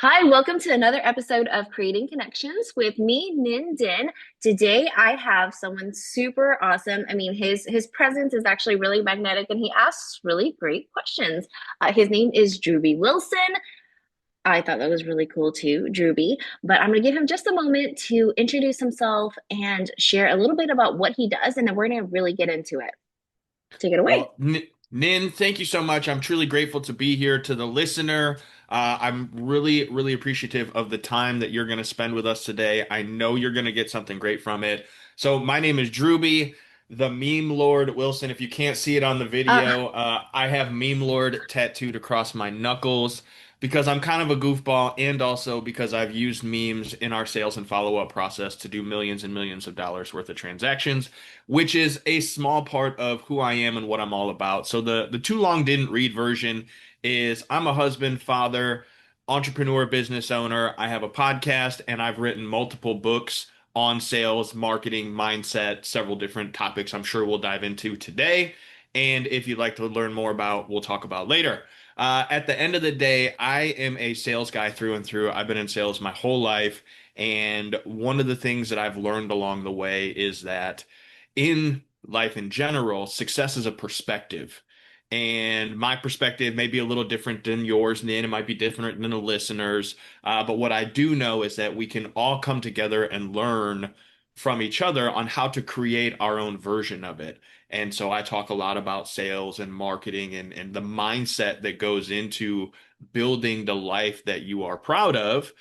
Hi, welcome to another episode of Creating Connections with me, Nin Din. Today I have someone super awesome. I mean, his presence is actually really magnetic and he asks really great questions. His name is Drewbie Wilson. I thought that was really cool too, Drewbie. But I'm going to give him just a moment to introduce himself and share a little bit about what he does, and then we're going to really get into it. Take it away. Well, Nin, thank you so much. I'm truly grateful to be here. To the listener, I'm really, really appreciative of the time that you're going to spend with us today. I know you're going to get something great from it. So, my name is Drewbie, the Meme Lord Wilson. If you can't see it on the Uh, video, I have Meme Lord tattooed across my knuckles because I'm kind of a goofball, and also because I've used memes in our sales and follow-up process to do millions and millions of dollars worth of transactions, which is a small part of who I am and what I'm all about. So the too long didn't read version is I'm a husband, father, entrepreneur, business owner. I have a podcast and I've written multiple books on sales, marketing, mindset, several different topics I'm sure we'll dive into today. And if you'd like to learn more about, we'll talk about later. At the end of the day, I am a sales guy through and through. I've been in sales my whole life. And one of the things that I've learned along the way is that in life in general, success is a perspective. And my perspective may be a little different than yours, Nin. It might be different than the listeners. But what I do know is that we can all come together and learn from each other on how to create our own version of it. And so I talk a lot about sales and marketing and the mindset that goes into building the life that you are proud of.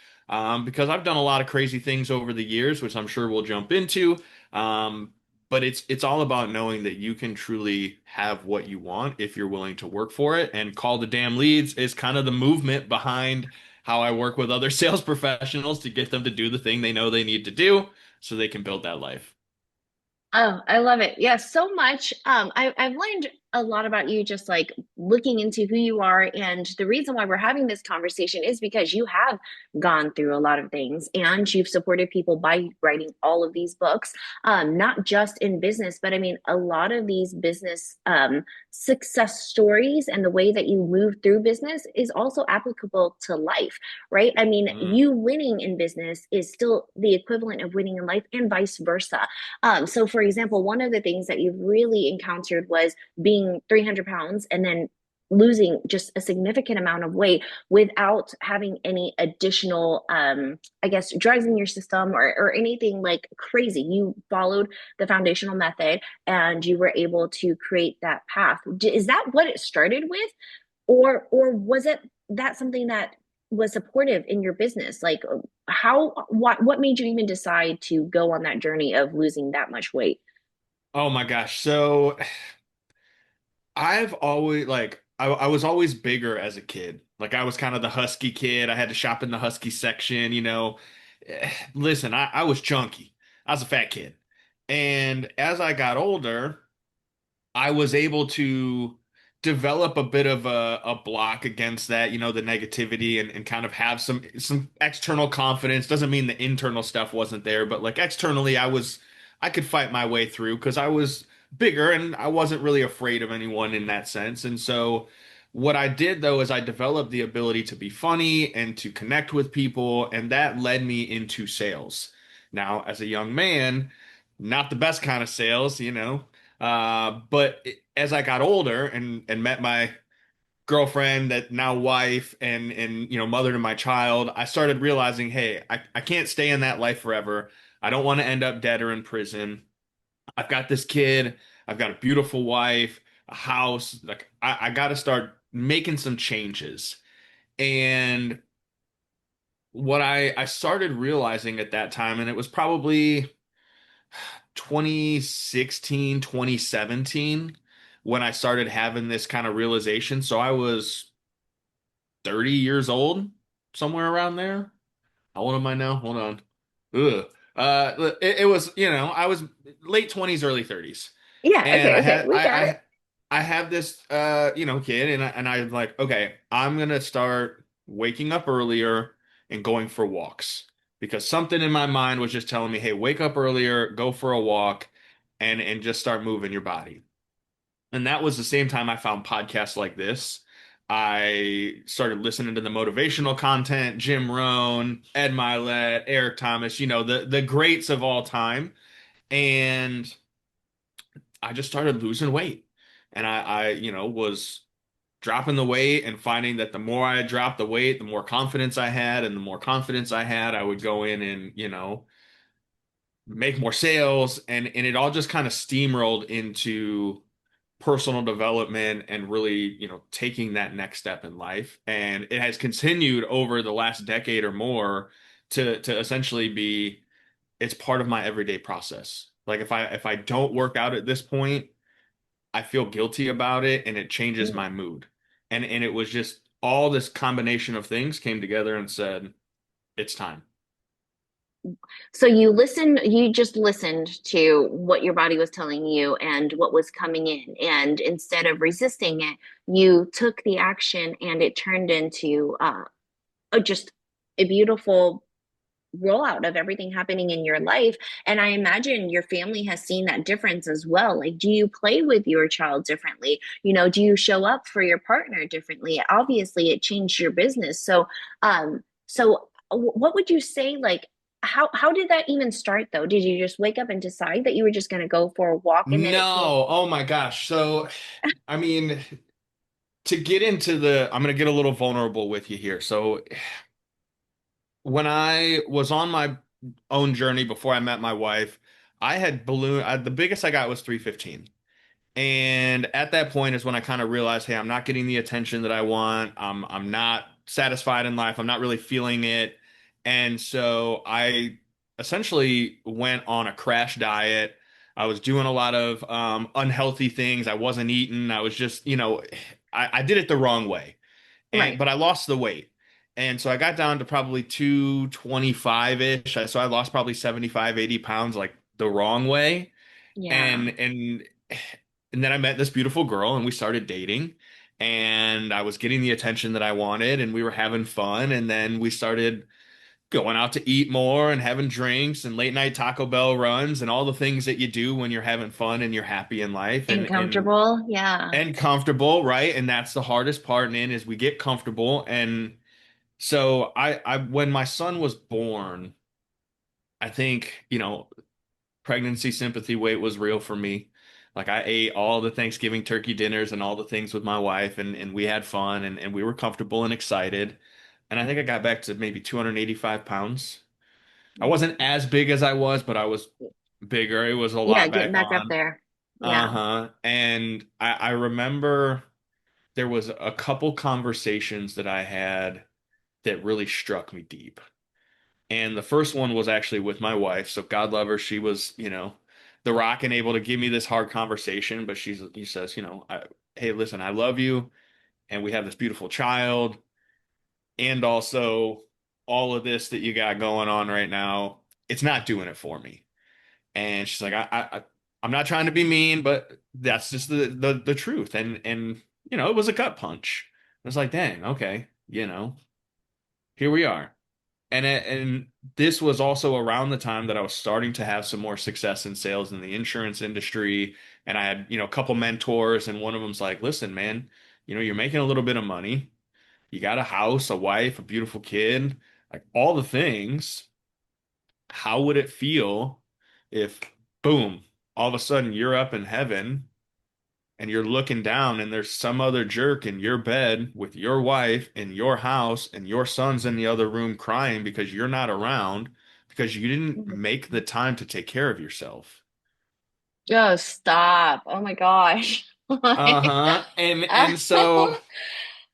Because I've done a lot of crazy things over the years, which I'm sure we'll jump into. Um, but it's all about knowing that you can truly have what you want if you're willing to work for it. And call the damn leads is kind of the movement behind how I work with other sales professionals to get them to do the thing they know they need to do so they can build that life. Oh, I love it. Yeah, so much. I've learned a lot about you just like looking into who you are. And the reason why we're having this conversation is because you have gone through a lot of things and you've supported people by writing all of these books, not just in business, but I mean, a lot of these business success stories and the way that you move through business is also applicable to life, right? I mean, Mm. you winning in business is still the equivalent of winning in life and vice versa. So, for example, one of the things that you've really encountered was being 300 pounds and then losing just a significant amount of weight without having any additional, I guess, drugs in your system or anything like crazy. You followed the foundational method and you were able to create that path. Is that what it started with? Or was it that something that was supportive in your business? Like how what made you even decide to go on that journey of losing that much weight? Oh my gosh. So I've always I was always bigger as a kid. Like I was kind of the husky kid. I had to shop in the husky section, you know. Listen, I was chunky. I was a fat kid. And as I got older, I was able to develop a bit of a block against that, you know, the negativity and kind of have some external confidence. Doesn't mean the internal stuff wasn't there, but like externally I could fight my way through because I was bigger and I wasn't really afraid of anyone in that sense. And so what I did though is I developed the ability to be funny and to connect with people, and that led me into sales. Now, as a young man, not the best kind of sales, you know. As I got older and met my girlfriend, that now wife, and you know, mother to my child, I started realizing, hey, I can't stay in that life forever. I don't want to end up dead or in prison. I've got this kid, I've got a beautiful wife, a house. Like I got to start making some changes. And what I started realizing at that time, and it was probably 2016, 2017 when I started having this kind of realization. So I was 30 years old, somewhere around there. How old am I now? Hold on. Ugh. It was, you know, I was late 20s, early 30s. Yeah, And okay, okay, we got it. I have this you know, kid, and I'm like, okay, I'm gonna start waking up earlier and going for walks because something in my mind was just telling me, hey, wake up earlier, go for a walk, and just start moving your body. And that was the same time I found podcasts like this. I started listening to the motivational content, Jim Rohn, Ed Milet, Eric Thomas, the greats of all time. And I just started losing weight. And I was dropping the weight and finding that the more I dropped the weight, the more confidence I had. And the more confidence I had, I would go in and, make more sales. And it all just kind of steamrolled into personal development and really, taking that next step in life. And it has continued over the last decade or more to essentially be it's part of my everyday process. Like if I don't work out at this point, I feel guilty about it and it changes my mood. And it was just all this combination of things came together and said, it's time. So you just listened to what your body was telling you and what was coming in. And instead of resisting it, you took the action and it turned into just a beautiful rollout of everything happening in your life. And I imagine your family has seen that difference as well. Like, do you play with your child differently? Do you show up for your partner differently? Obviously, it changed your business. So what would you say, like, how did that even start though? Did you just wake up and decide that you were just going to go for a walk and then it came? No, oh my gosh. So, I mean, to get into I'm going to get a little vulnerable with you here. So, when I was on my own journey before I met my wife, the biggest I got was 315. And at that point is when I kind of realized, hey, I'm not getting the attention that I want. I'm not satisfied in life. I'm not really feeling it. And so I essentially went on a crash diet. I was doing a lot of unhealthy things. I wasn't eating. I was just, I did it the wrong way. Right. But I lost the weight. And so I got down to probably 225-ish. So I lost probably 75, 80 pounds like the wrong way. Yeah. And then I met this beautiful girl and we started dating and I was getting the attention that I wanted and we were having fun and then we started going out to eat more and having drinks and late night Taco Bell runs and all the things that you do when you're having fun and you're happy in life And comfortable. Yeah. and comfortable, right? And that's the hardest part in is we get comfortable. And so I when my son was born, I think, pregnancy sympathy weight was real for me. Like I ate all the Thanksgiving turkey dinners and all the things with my wife and we had fun and we were comfortable and excited. And I think I got back to maybe 285 pounds. I wasn't as big as I was, but I was bigger. It was a Yeah, lot getting back back up on. there. Yeah. Uh-huh. And I remember there was a couple conversations that I had that really struck me deep. And the first one was actually with my wife. So God love her. She was, the rock and able to give me this hard conversation. But he says, hey, listen, I love you. And we have this beautiful child. And also all of this that you got going on right now, it's not doing it for me. And she's like, I'm not trying to be mean, but that's just the truth. And, it was a gut punch. I was like, dang, okay, here we are. And this was also around the time that I was starting to have some more success in sales in the insurance industry. And I had, a couple mentors, and one of them's like, listen, man, you're making a little bit of money. You got a house, a wife, a beautiful kid, like all the things. How would it feel if, boom, all of a sudden you're up in heaven and you're looking down and there's some other jerk in your bed with your wife in your house and your son's in the other room crying because you're not around because you didn't make the time to take care of yourself. Oh, stop. Oh my gosh. Uh-huh. And so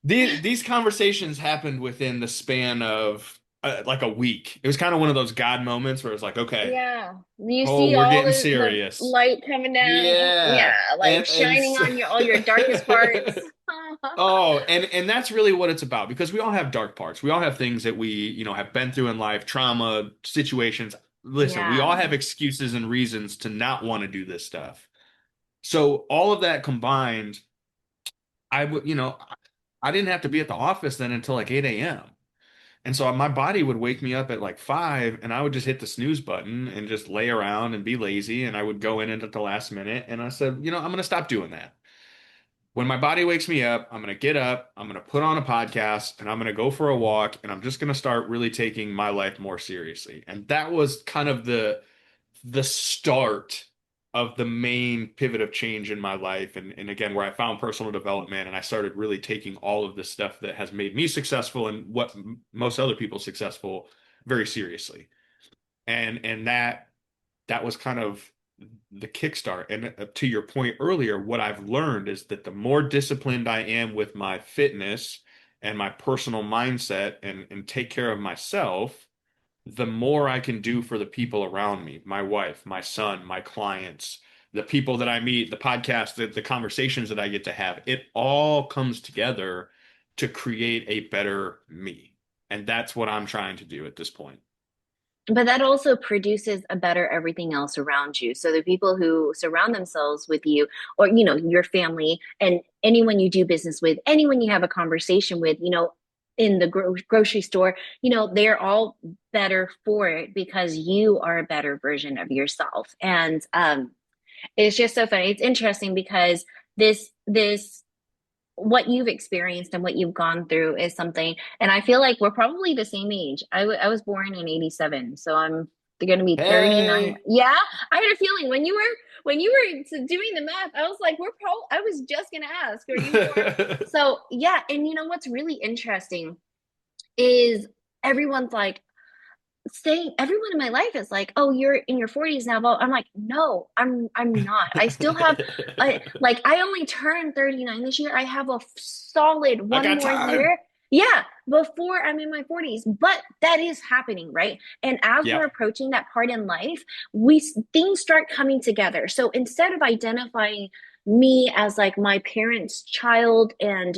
these conversations happened within the span of like a week. It was kind of one of those God moments where it's like, okay, Yeah. You oh, see we're all getting the serious. light coming down. Yeah. Yeah, like And shining on your all your darkest parts. oh, and that's really what it's about because we all have dark parts. We all have things that we, have been through in life, trauma, situations. Listen, we all Yeah. have excuses and reasons to not want to do this stuff. So all of that combined, I would, I didn't have to be at the office then until like 8 a.m. And so my body would wake me up at like 5 and I would just hit the snooze button and just lay around and be lazy. And I would go in at the last minute. And I said, I'm going to stop doing that. when my body wakes me up, I'm going to get up, I'm going to put on a podcast, and I'm going to go for a walk, and I'm just going to start really taking my life more seriously. And that was kind of the start of the main pivot of change in my life. And again, where I found personal development and I started really taking all of the stuff that has made me successful and what most other people successful very seriously. And that was kind of the kickstart. And to your point earlier, what I've learned is that the more disciplined I am with my fitness and my personal mindset and take care of myself, the more I can do for the people around me, my wife, my son, my clients, the people that I meet, the podcast, the conversations that I get to have. It all comes together to create a better me. And that's what I'm trying to do at this point. But that also produces a better everything else around you. So the people who surround themselves with you, or your family and anyone you do business with, anyone you have a conversation with, in the grocery store, they're all better for it because you are a better version of yourself. And it's just so funny. It's interesting because this what you've experienced and what you've gone through is something, and I feel like we're probably the same age. I was born in 87, so I'm going to be 39. Hey. Yeah, I had a feeling when you were doing the math, I was like, I was just going to ask, are you born? So yeah, and what's really interesting is everyone's like, saying everyone in my life is like, "Oh, you're in your 40s now." Well, I'm like, "No, I'm not. I still have I only turned 39 this year. I have a solid I one got more time. year. Yeah, before I'm in my 40s. But that is happening, right? And as we're Yep. approaching that part in life, we things start coming together. So instead of identifying me as like my parents' child and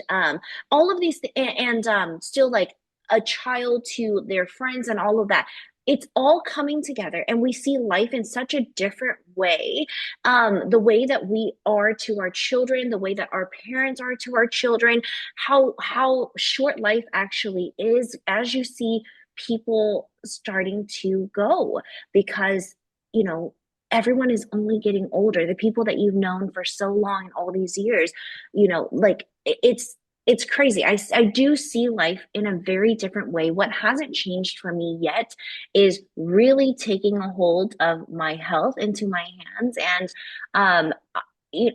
all of these and still like a child to their friends and all of that, it's all coming together and we see life in such a different way. The way that we are to our children, the way that our parents are to our children, how short life actually is as you see people starting to go, because you know everyone is only getting older. The people that you've known for so long, all these years, like it's crazy. I do see life in a very different way. What hasn't changed for me yet is really taking a hold of my health into my hands. And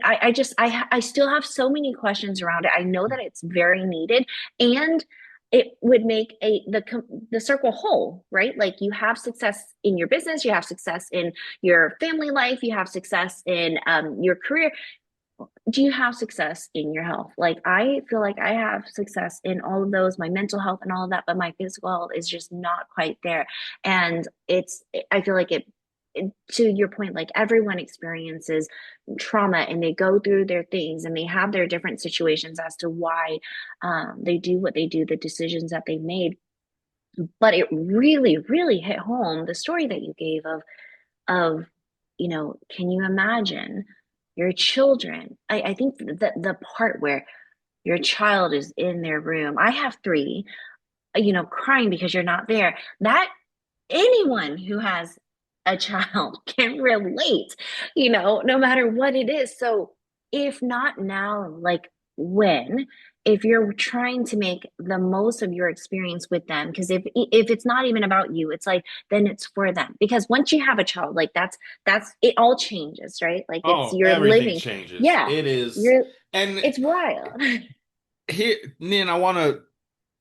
I still have so many questions around it. I know that it's very needed, and it would make the circle whole, right? Like you have success in your business, you have success in your family life, you have success in your career. Do you have success in your health? Like I feel like I have success in all of those, my mental health and all of that, but my physical health is just not quite there. And I feel like to your point, like everyone experiences trauma and they go through their things and they have their different situations as to why they do what they do, the decisions that they made. But it really, really hit home the story that you gave of can you imagine your children? I think that the part where your child is in their room, I have three, crying because you're not there, that anyone who has a child can relate, no matter what it is. So if not now, like when? If you're trying to make the most of your experience with them, because if it's not even about you, it's like then it's for them. Because once you have a child, like that's it all changes, right? Like it's Oh, you're everything living. changes. Yeah, It is. you're And it's wild. here, Nin, I want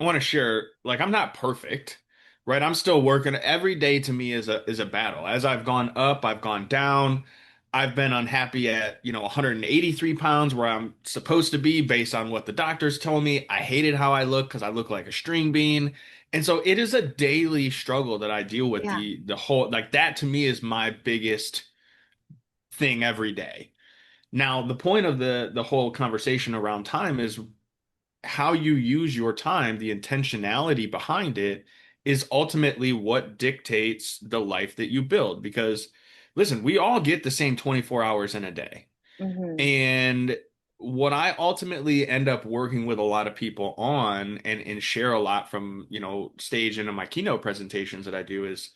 to share, like I'm not perfect, right? I'm still working. Every day to me is a battle. As I've gone up, I've gone down. I've been unhappy at, 183 pounds where I'm supposed to be based on what the doctors told me. I hated how I look because I look like a string bean. And so it is a daily struggle that I deal with. Yeah. The whole, like that to me is my biggest thing every day. Now, the point of the whole conversation around time is how you use your time, the intentionality behind it is ultimately what dictates the life that you build. Because listen, we all get the same 24 hours in a day. Hmm. And what I ultimately end up working with a lot of people on and share a lot from, stage into my keynote presentations that I do is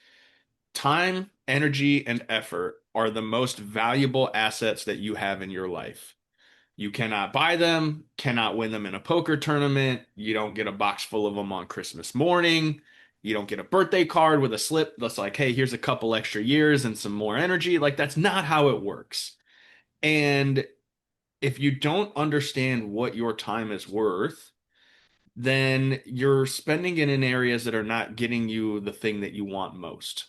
time, energy, and effort are the most valuable assets that you have in your life. You cannot buy them, cannot win them in a poker tournament. You don't get a box full of them on Christmas morning. You don't get a birthday card with a slip that's like, hey, here's a couple extra years and some more energy. Like, that's not how it works. And if you don't understand what your time is worth, then you're spending it in areas that are not getting you the thing that you want most.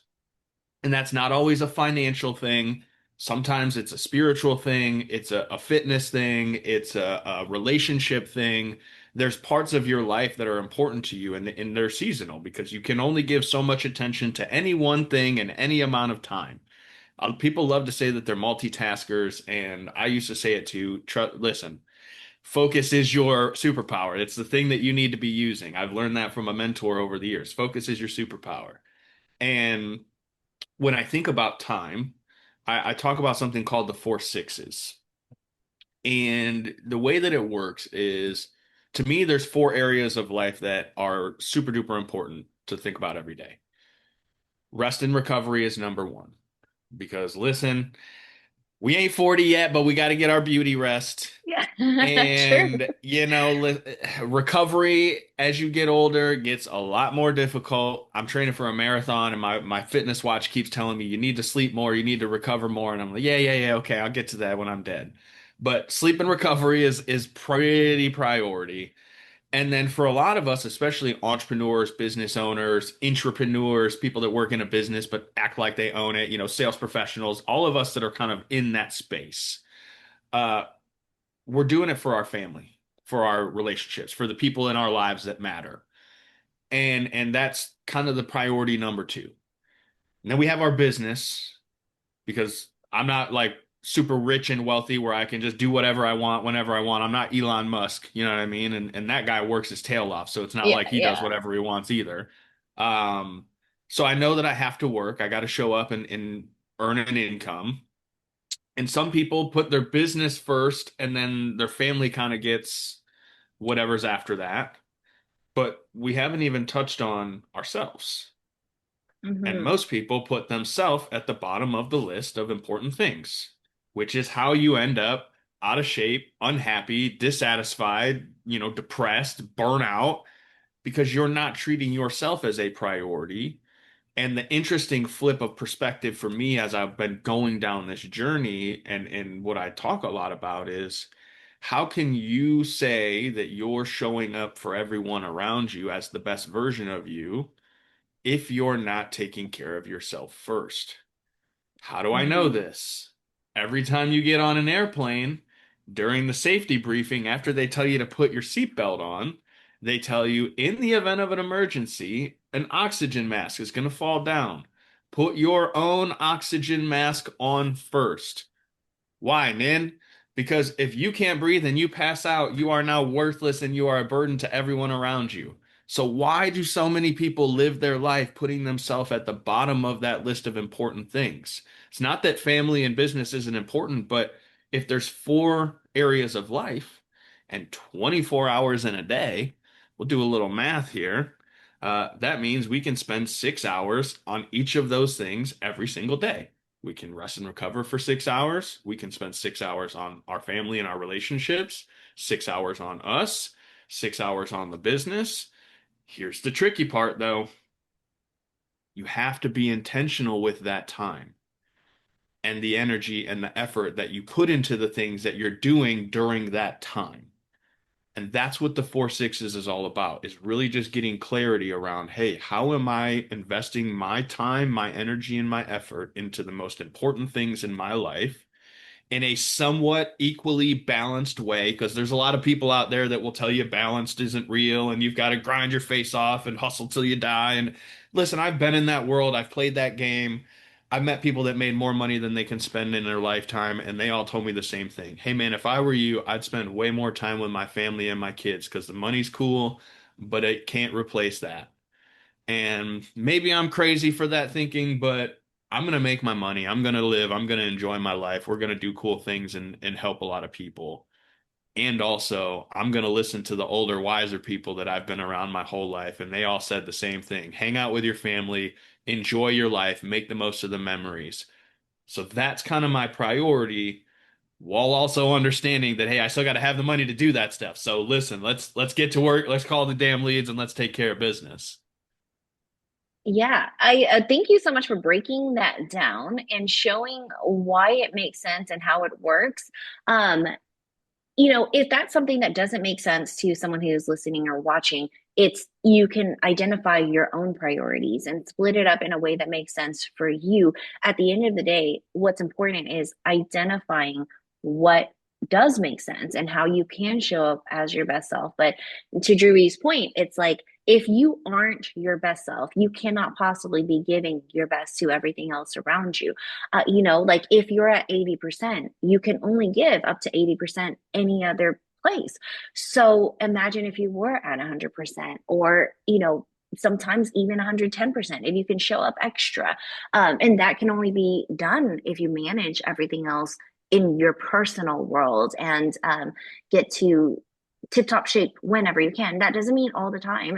And that's not always a financial thing. Sometimes it's a spiritual thing, it's a fitness thing, it's a relationship thing. There's parts of your life that are important to you, and they're seasonal because you can only give so much attention to any one thing in any amount of time. People love to say that they're multitaskers, and I used to say it too. Listen, focus is your superpower. It's the thing that you need to be using. I've learned that from a mentor over the years. Focus is your superpower. And when I think about time, I talk about something called the four sixes. And the way that it works is, to me, there's four areas of life that are super duper important to think about every day. Rest and recovery is number one. Because listen, we ain't 40 yet, but we got to get our beauty rest. Yeah, true. And, recovery as you get older gets a lot more difficult. I'm training for a marathon, and my fitness watch keeps telling me you need to sleep more, you need to recover more. And I'm like, yeah, yeah, yeah, okay, I'll get to that when I'm dead. But sleep and recovery is pretty priority. And then for a lot of us, especially entrepreneurs, business owners, intrapreneurs, people that work in a business but act like they own it, sales professionals, all of us that are kind of in that space. Uh, we're doing it for our family, for our relationships, for the people in our lives that matter. And that's kind of the priority number two. And then we have our business, because I'm not like super rich and wealthy where I can just do whatever I want whenever I want. I'm not Elon Musk, you know what I mean? And that guy works his tail off, so it's not Yeah, like he does yeah. whatever he wants either. Um, so I know that I have to work. I got to show up and earn an income. And some people put their business first and then their family kind of gets whatever's after that. But we haven't even touched on ourselves. And Hmm. most people put themselves at the bottom of the list of important things, which is how you end up out of shape, unhappy, dissatisfied, depressed, burnout, because you're not treating yourself as a priority. And the interesting flip of perspective for me as I've been going down this journey, and what I talk a lot about is, how can you say that you're showing up for everyone around you as the best version of you if you're not taking care of yourself first? How do I know Hmm. this? Every time you get on an airplane, during the safety briefing, after they tell you to put your seatbelt on, they tell you in the event of an emergency, an oxygen mask is going to fall down. Put your own oxygen mask on first. Why, Nin? Because if you can't breathe and you pass out, you are now worthless and you are a burden to everyone around you. So why do so many people live their life putting themselves at the bottom of that list of important things? It's not that family and business isn't important, but if there's four areas of life and 24 hours in a day, we'll do a little math here. That means we can spend 6 hours on each of those things every single day. We can rest and recover for 6 hours. We can spend 6 hours on our family and our relationships, 6 hours on us, 6 hours on the business. Here's the tricky part, though. You have to be intentional with that time and the energy and the effort that you put into the things that you're doing during that time. And that's what the four sixes is all about, is really just getting clarity around, hey, how am I investing my time, my energy, and my effort into the most important things in my life in a somewhat equally balanced way? Because there's a lot of people out there that will tell you balanced isn't real and you've got to grind your face off and hustle till you die. And listen, I've been in that world, I've played that game. I've met people that made more money than they can spend in their lifetime, and they all told me the same thing. Hey, man, if I were you, I'd spend way more time with my family and my kids because the money's cool, but it can't replace that. And maybe I'm crazy for that thinking, but I'm going to make my money. I'm going to live. I'm going to enjoy my life. We're going to do cool things and help a lot of people. And also, I'm going to listen to the older, wiser people that I've been around my whole life. And they all said the same thing: hang out with your family, enjoy your life, make the most of the memories. So that's kind of my priority. while also understanding that, hey, I still got to have the money to do that stuff. So listen, let's get to work. Let's call the damn leads and let's take care of business. Yeah, I thank you so much for breaking that down and showing why it makes sense and how it works. Um, if that's something that doesn't make sense to someone who's listening or watching, it's you can identify your own priorities and split it up in a way that makes sense for you. At the end of the day, what's important is identifying what does make sense and how you can show up as your best self. But to Drewie's point, it's like if you aren't your best self, you cannot possibly be giving your best to everything else around you. Like if you're at 80%, you can only give up to 80% any other place. So imagine if you were at 100% or, sometimes even 110% if you can show up extra. And that can only be done if you manage everything else in your personal world and get to tip top shape whenever you can. That doesn't mean all the time.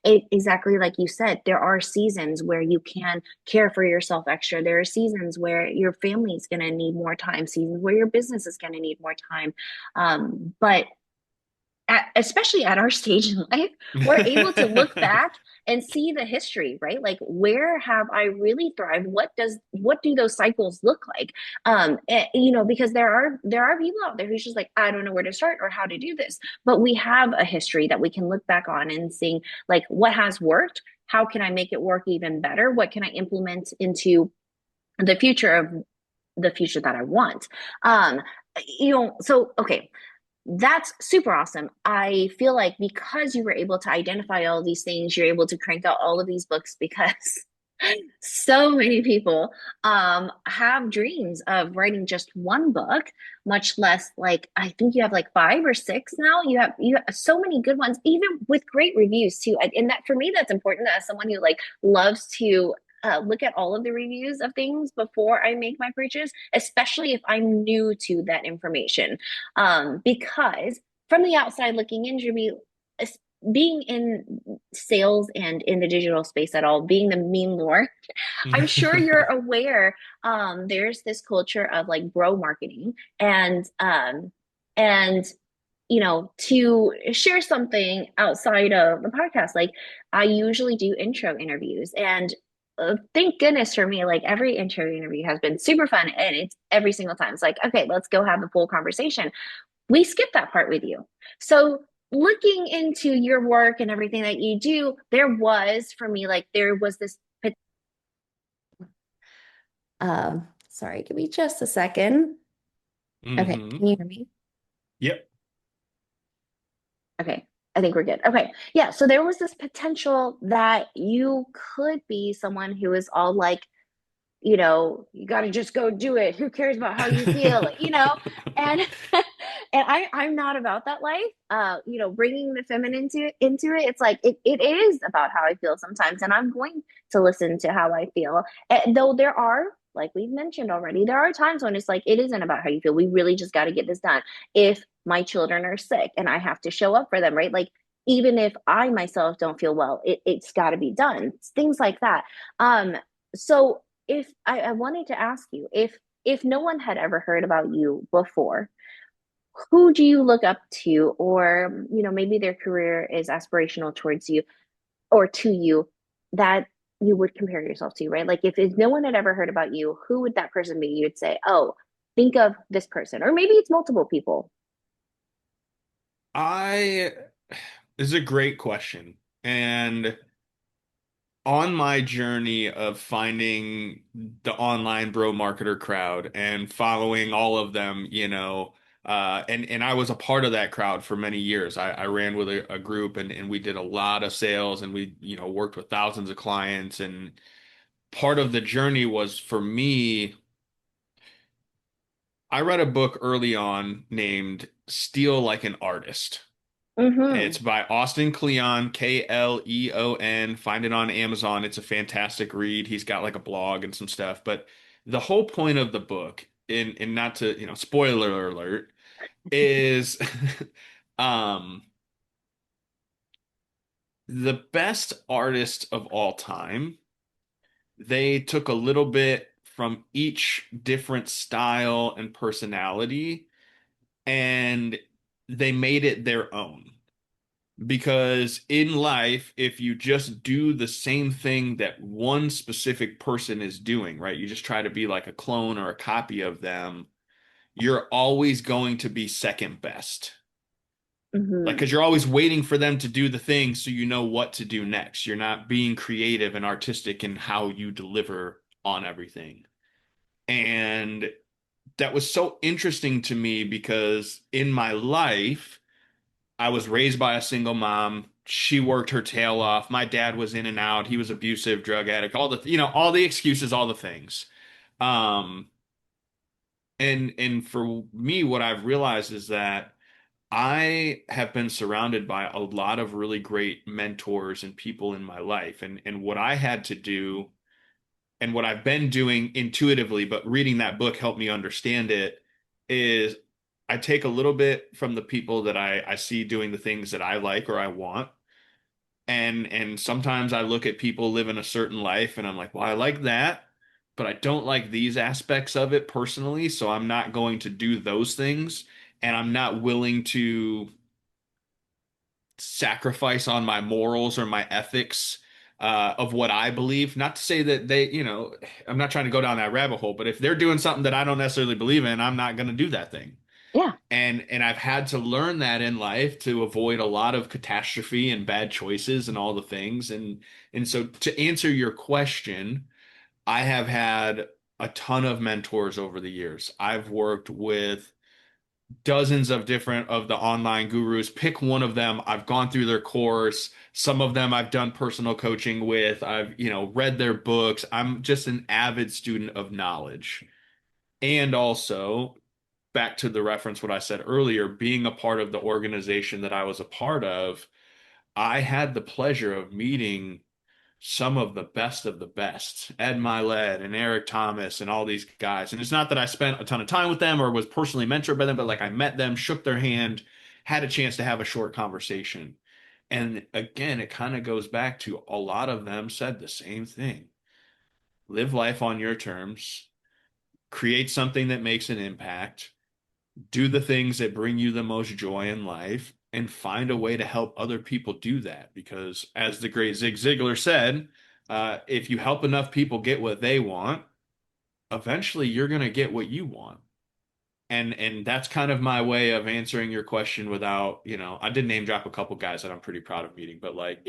Exactly like you said, there are seasons where you can care for yourself extra. There are seasons where your family is going to need more time, seasons where your business is going to need more time. But especially at our stage in life, we're able to look back and see the history, right? Like where have I really thrived? What do those cycles look like? Because there are people out there who's just like, I don't know where to start or how to do this. But we have a history that we can look back on and see like what has worked, how can I make it work even better? What can I implement into the future that I want? So okay, that's super awesome. I feel like because you were able to identify all these things, you're able to crank out all of these books because so many people have dreams of writing just one book, much less like I think you have like five or six now. You have so many good ones, even with great reviews too. And that for me, that's important as someone who like loves to look at all of the reviews of things before I make my purchase, especially if I'm new to that information. Because from the outside looking in, Jimmy, being in sales and in the digital space at all, being the meme lord, I'm sure you're aware. There's this culture of like bro marketing, and to share something outside of the podcast, like I usually do intro interviews, and thank goodness for me, like every intro interview has been super fun, and it's every single time. It's like, okay, let's go have a full conversation. We skip that part with you. So looking into your work and everything that you do, there was for me, like there was this sorry, give me just a second. Okay, Hmm. can you hear me? Yep. Okay, I think we're good. Okay, yeah, so there was this potential that you could be someone who is all like, you got to just go do it. Who cares about how you feel? And and I'm not about that life. Bringing the feminine into it, it's like it is about how I feel sometimes, and I'm going to listen to how I feel. And though there are, like we've mentioned already, there are times when it's like it isn't about how you feel. We really just got to get this done. If my children are sick and I have to show up for them, right? Like even if I myself don't feel well, it's got to be done. It's things like that. So if I wanted to ask you if no one had ever heard about you before, who do you look up to, or maybe their career is aspirational towards you or to you, that you would compare yourself to, right? Like if no one had ever heard about you, who would that person be? You'd say, oh, think of this person, or maybe it's multiple people. I This is a great question. And on my journey of finding the online bro marketer crowd and following all of them, and I was a part of that crowd for many years. I ran with a group and we did a lot of sales and we, worked with thousands of clients. And part of the journey was for me, I read a book early on named Steal Like an Artist. Mm-hmm. It's by Austin Kleon, Kleon. Find it on Amazon. It's a fantastic read. He's got like a blog and some stuff. But the whole point of the book, and not to, spoiler alert, is um the best artist of all time. They took a little bit from each different style and personality, and they made it their own. Because in life, if you just do the same thing that one specific person is doing, right? You just try to be like a clone or a copy of them, you're always going to be second best. Like, Hmm. because you're always waiting for them to do the thing so you know what to do next. You're not being creative and artistic in how you deliver on everything. And that was so interesting to me because in my life, I was raised by a single mom. She worked her tail off. My dad was in and out. He was abusive, drug addict, all the, all the excuses, all the things. Um, and for me, what I've realized is that I have been surrounded by a lot of really great mentors and people in my life. And what I had to do and what I've been doing intuitively, but reading that book helped me understand it, is I take a little bit from the people that I see doing the things that I like or I want. And sometimes I look at people living a certain life and I'm like, well, I like that, but I don't like these aspects of it personally, so I'm not going to do those things. And I'm not willing to sacrifice on my morals or my ethics of what I believe. Not to say that I'm not trying to go down that rabbit hole, but if they're doing something that I don't necessarily believe in, I'm not going to do that thing. Yeah. And I've had to learn that in life to avoid a lot of catastrophe and bad choices and all the things. And so to answer your question, I have had a ton of mentors over the years. I've worked with dozens of different of the online gurus. Pick one of them. I've gone through their course. Some of them I've done personal coaching with. I've, read their books. I'm just an avid student of knowledge. And also, back to the reference what I said earlier, being a part of the organization that I was a part of, I had the pleasure of meeting some of the best, Ed Milet and Eric Thomas and all these guys. And it's not that I spent a ton of time with them or was personally mentored by them, but like I met them, shook their hand, had a chance to have a short conversation. And again, it kind of goes back to a lot of them said the same thing. Live life on your terms, create something that makes an impact, do the things that bring you the most joy in life, and find a way to help other people do that. Because, as the great Zig Ziglar said, if you help enough people get what they want, eventually you're going to get what you want. And that's kind of my way of answering your question without, I did name drop a couple guys that I'm pretty proud of meeting, but like,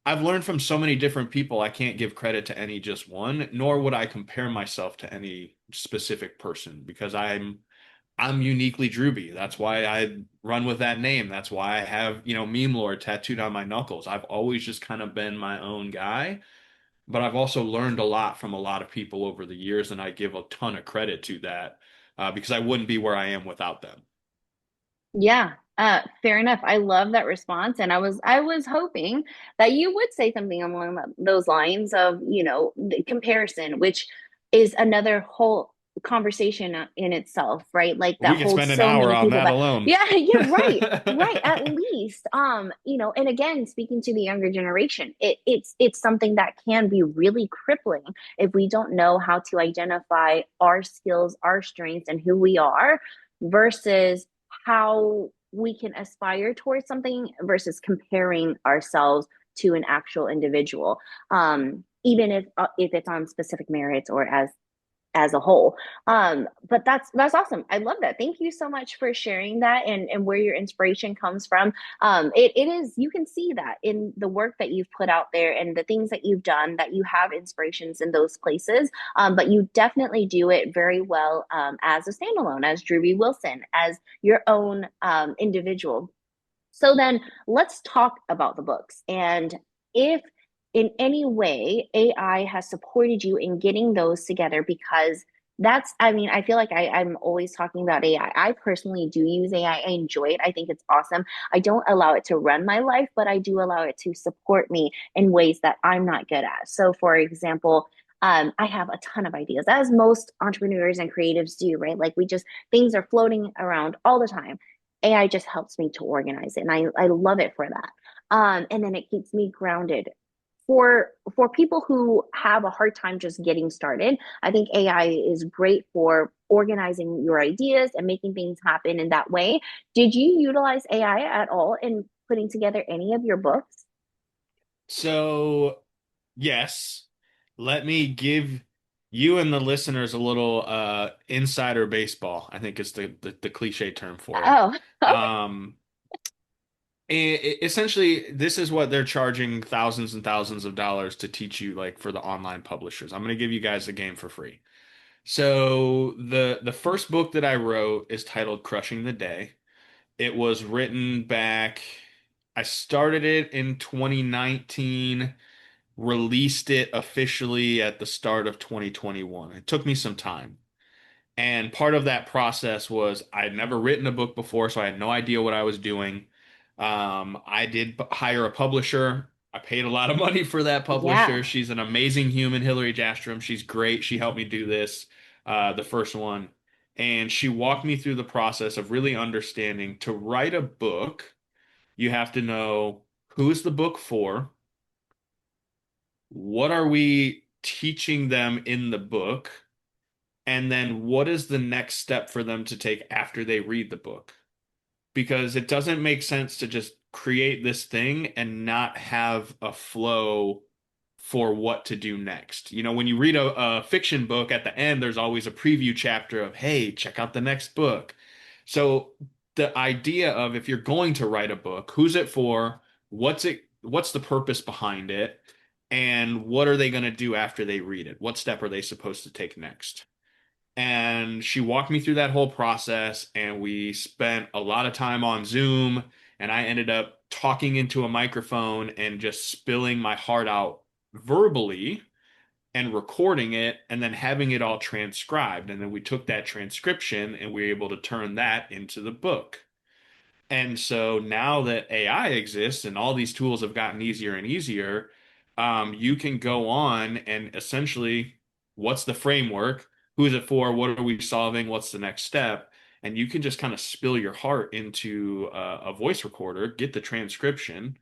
I've learned from so many different people. I can't give credit to any just one, nor would I compare myself to any specific person because I'm uniquely Drewbie. That's why I run with that name. That's why I have, Meme Lord tattooed on my knuckles. I've always just kind of been my own guy, but I've also learned a lot from a lot of people over the years, and I give a ton of credit to that because I wouldn't be where I am without them. Yeah, fair enough. I love that response, and I was hoping that you would say something along those lines of, the comparison, which is another whole conversation in itself, right? Like that We could holds spend an so hour many on people that back. alone. Yeah, yeah, right, right. At least, and again, speaking to the younger generation, it's something that can be really crippling if we don't know how to identify our skills, our strengths, and who we are versus how we can aspire towards something versus comparing ourselves to an actual individual, even if it's on specific merits or as a whole. But that's awesome. I love that. Thank you so much for sharing that and where your inspiration comes from. It is, you can see that in the work that you've put out there and the things that you've done, that you have inspirations in those places. But you definitely do it very well as a standalone, as Drewbie Wilson, as your own individual. So then let's talk about the books. And if in any way AI has supported you in getting those together, because I mean, I feel like I'm always talking about AI. I personally do use AI. I enjoy it. I think it's awesome. I don't allow it to run my life, but I do allow it to support me in ways that I'm not good at. So, for example, I have a ton of ideas, as most entrepreneurs and creatives do, right? Like things are floating around all the time. AI just helps me to organize it. And I love it for that. And then it keeps me grounded for people who have a hard time just getting started, I think AI is great for organizing your ideas and making things happen in that way. Did you utilize AI at all in putting together any of your books? So, yes, let me give you and the listeners a little insider baseball, I think is the cliche term for it. Oh, Um, essentially, this is what they're charging thousands and thousands of dollars to teach you, like for the online publishers. I'm going to give you guys the game for free. So the first book that I wrote is titled Crushing the Day. It was written back, I started it in 2019, released it officially at the start of 2021. It took me some time. And part of that process was I had never written a book before, so I had no idea what I was doing. I did hire a publisher. I paid a lot of money for that yeah. publisher. She's an amazing human, Hillary Jastrom. She's great. She helped me do this, the first one. And she walked me through the process of really understanding to write a book, you have to know who's the book for, what are we teaching them in the book, and then what is the next step for them to take after they read the book? Because it doesn't make sense to just create this thing and not have a flow for what to do next. You know, when you read a fiction book at the end, there's always a preview chapter of, hey, check out the next book. So the idea of if you're going to write a book, who's it for? What's the purpose behind it? And what are they going to do after they read it? What step are they supposed to take next? And she walked me through that whole process, and we spent a lot of time on Zoom, and I ended up talking into a microphone and just spilling my heart out verbally and recording it and then having it all transcribed. And then we took that transcription and we were able to turn that into the book. And so now that AI exists and all these tools have gotten easier and easier, you can go on and essentially, what's the framework? Who is it for? What are we solving? What's the next step? And you can just kind of spill your heart into a voice recorder, get the transcription,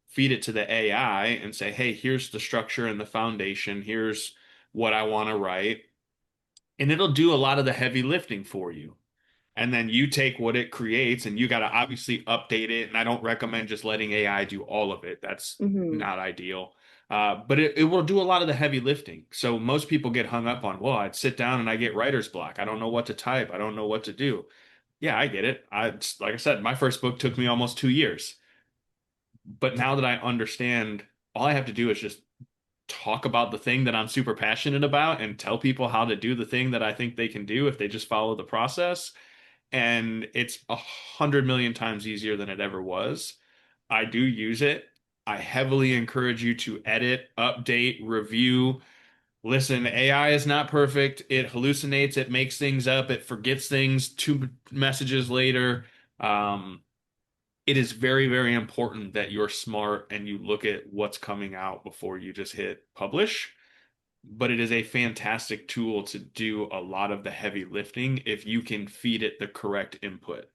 feed it to the AI, and say, hey, here's the structure and the foundation. Here's what I want to write. And it'll do a lot of the heavy lifting for you, and then you take what it creates and you got to obviously update it. And I don't recommend just letting AI do all of it. That's Hmm. not ideal. But it will do a lot of the heavy lifting. So most people get hung up on, well, I'd sit down and I get writer's block. I don't know what to type. I don't know what to do. Yeah, I get it. Like I said, my first book took me almost 2 years. But now that I understand, all I have to do is just talk about the thing that I'm super passionate about and tell people how to do the thing that I think they can do if they just follow the process, and it's 100 million times easier than it ever was. I do use it. I heavily encourage you to edit, update, review. Listen, AI is not perfect. It hallucinates, it makes things up, it forgets things 2 messages later. Um, it is very, very important that you're smart and you look at what's coming out before you just hit publish. But it is a fantastic tool to do a lot of the heavy lifting if you can feed it the correct input.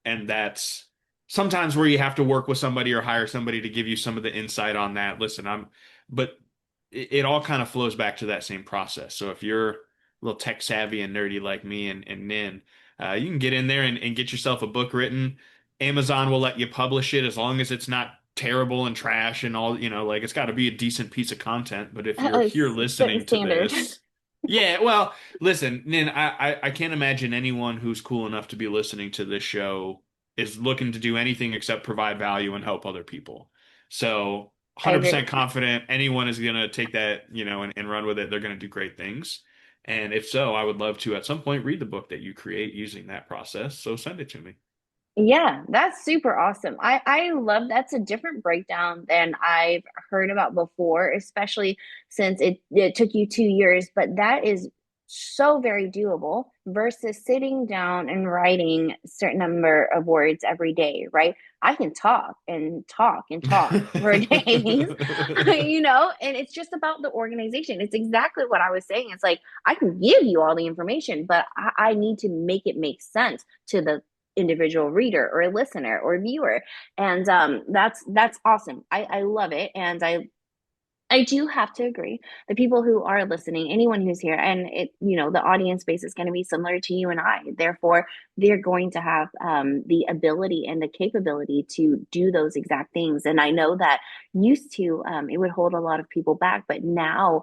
And that's sometimes where you have to work with somebody or hire somebody to give you some of the insight on that. Listen, but it all kind of flows back to that same process. So if you're a little tech savvy and nerdy like me and Nin, you can get in there and get yourself a book written. Amazon will let you publish it as long as it's not terrible and trash and all, like it's got to be a decent piece of content. But if you're here Certain listening to standard. this, yeah, well, listen, Nin, I can't imagine anyone who's cool enough to be listening to this show is looking to do anything except provide value and help other people. So I agree. 100% confident anyone is going to take that, and run with it. They're going to do great things. And if so, I would love to at some point read the book that you create using that process. So send it to me. Yeah, that's super awesome. I love that's a different breakdown than I've heard about before, especially since it took you 2 years, but that is so very doable versus sitting down and writing a certain number of words every day, right? I can talk and talk and talk for days, and it's just about the organization. It's exactly what I was saying. It's like I can give you all the information, but I need to make it make sense to the individual reader or listener or viewer, and that's awesome. I love it, and I do have to agree. The people who are listening, anyone who's here, and the audience base is going to be similar to you and I. Therefore, they're going to have the ability and the capability to do those exact things. And I know that used to it would hold a lot of people back, but now,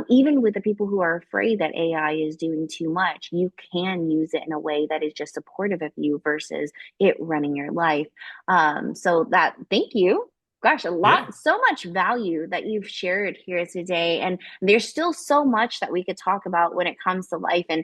even with the people who are afraid that AI is doing too much, you can use it in a way that is just supportive of you versus it running your life. So that, thank you. Gosh, a Yeah. lot, so much value that you've shared here today, and there's still so much that we could talk about when it comes to life, and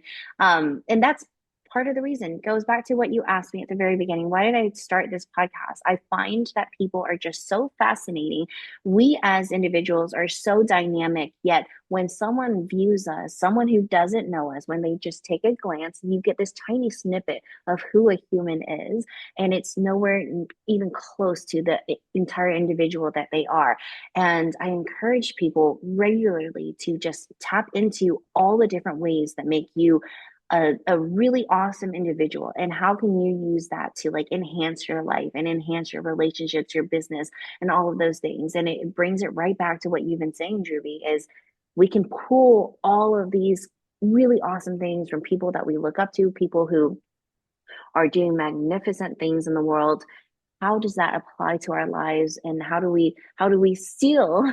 that's part of the reason. It goes back to what you asked me at the very beginning. Why did I start this podcast? I find that people are just so fascinating. We as individuals are so dynamic, yet when someone views us, someone who doesn't know us, when they just take a glance, you get this tiny snippet of who a human is, and it's nowhere even close to the entire individual that they are. And I encourage people regularly to just tap into all the different ways that make you a really awesome individual, and how can you use that to like enhance your life and enhance your relationships, your business, and all of those things. And it brings it right back to what you've been saying, Drewbie, is we can pull all of these really awesome things from people that we look up to, people who are doing magnificent things in the world. How does that apply to our lives, and how do we still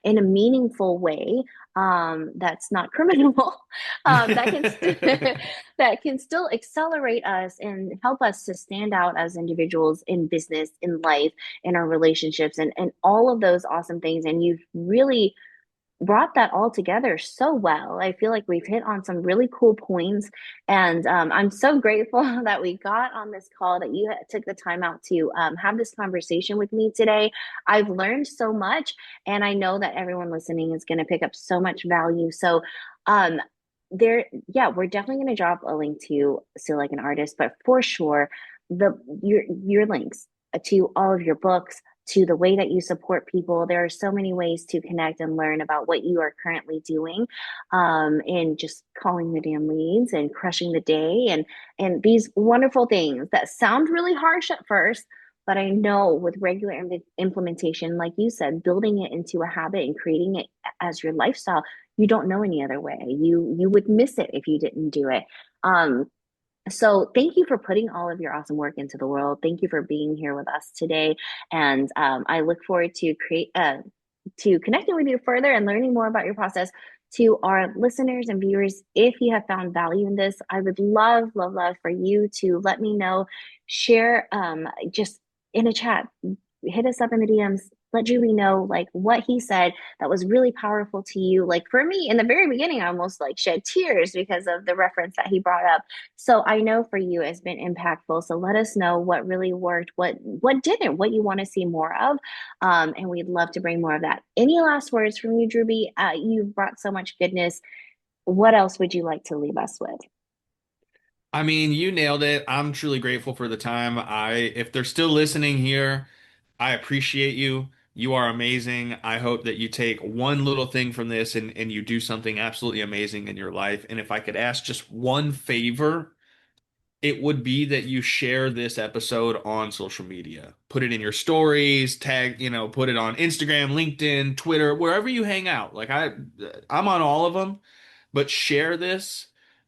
in a meaningful way, that's not criminal, that can that can still accelerate us and help us to stand out as individuals in business, in life, in our relationships, and all of those awesome things. And you've really brought that all together so well. I feel like we've hit on some really cool points, and I'm so grateful that we got on this call, that you took the time out to have this conversation with me today. I've learned so much, and I know that everyone listening is going to pick up so much value. So, um, yeah, we're definitely going to drop a link to Still Like an Artist, but for sure, your links to all of your books, to the way that you support people. There are so many ways to connect and learn about what you are currently doing, and just calling the damn leads and crushing the day, and these wonderful things that sound really harsh at first. But I know with regular implementation, like you said, building it into a habit and creating it as your lifestyle, you don't know any other way. You would miss it if you didn't do it. Um, so thank you for putting all of your awesome work into the world. Thank you for being here with us today. And I look forward to connecting with you further and learning more about your process. To our listeners and viewers, if you have found value in this, I would love, love, love for you to let me know. Share just in a chat. Hit us up in the DMs. Let Julie know like what he said that was really powerful to you. Like for me, in the very beginning, I almost like shed tears because of the reference that he brought up. So I know for you it's been impactful. So let us know what really worked, what didn't, what you want to see more of, and we'd love to bring more of that. Any last words from you, Drewbie? You've brought so much goodness. What else would you like to leave us with? I mean, you nailed it. I'm truly grateful for the time. If they're still listening here, I appreciate you. You are amazing. I hope that you take one little thing from this and you do something absolutely amazing in your life. And if I could ask just one favor, it would be that you share this episode on social media. Put it in your stories, tag, put it on Instagram, LinkedIn, Twitter, wherever you hang out. I'm on all of them, but share this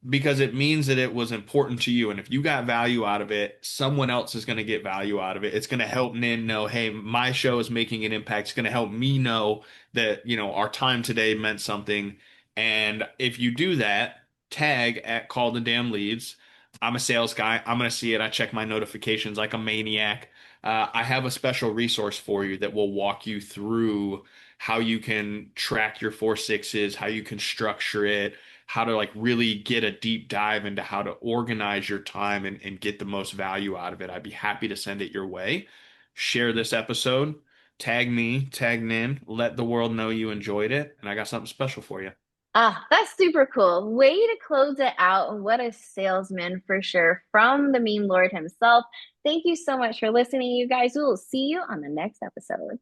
because it means that it was important to you. And if you got value out of it, someone else is going to get value out of it. It's going to help Nin know, hey, my show is making an impact. It's going to help me know that, our time today meant something. And if you do that, tag at Call the Damn Leads. I'm a sales guy. I'm going to see it. I check my notifications like a maniac. I have a special resource for you that will walk you through how you can track your 4 6s, how you can structure it, how to like really get a deep dive into how to organize your time and get the most value out of it. I'd be happy to send it your way. Share this episode, tag me, tag Nin, let the world know you enjoyed it, and I got something special for you. Ah, that's super cool. Way to close it out. What a salesman for sure from the meme lord himself. Thank you so much for listening, you guys. We will see you on the next episode.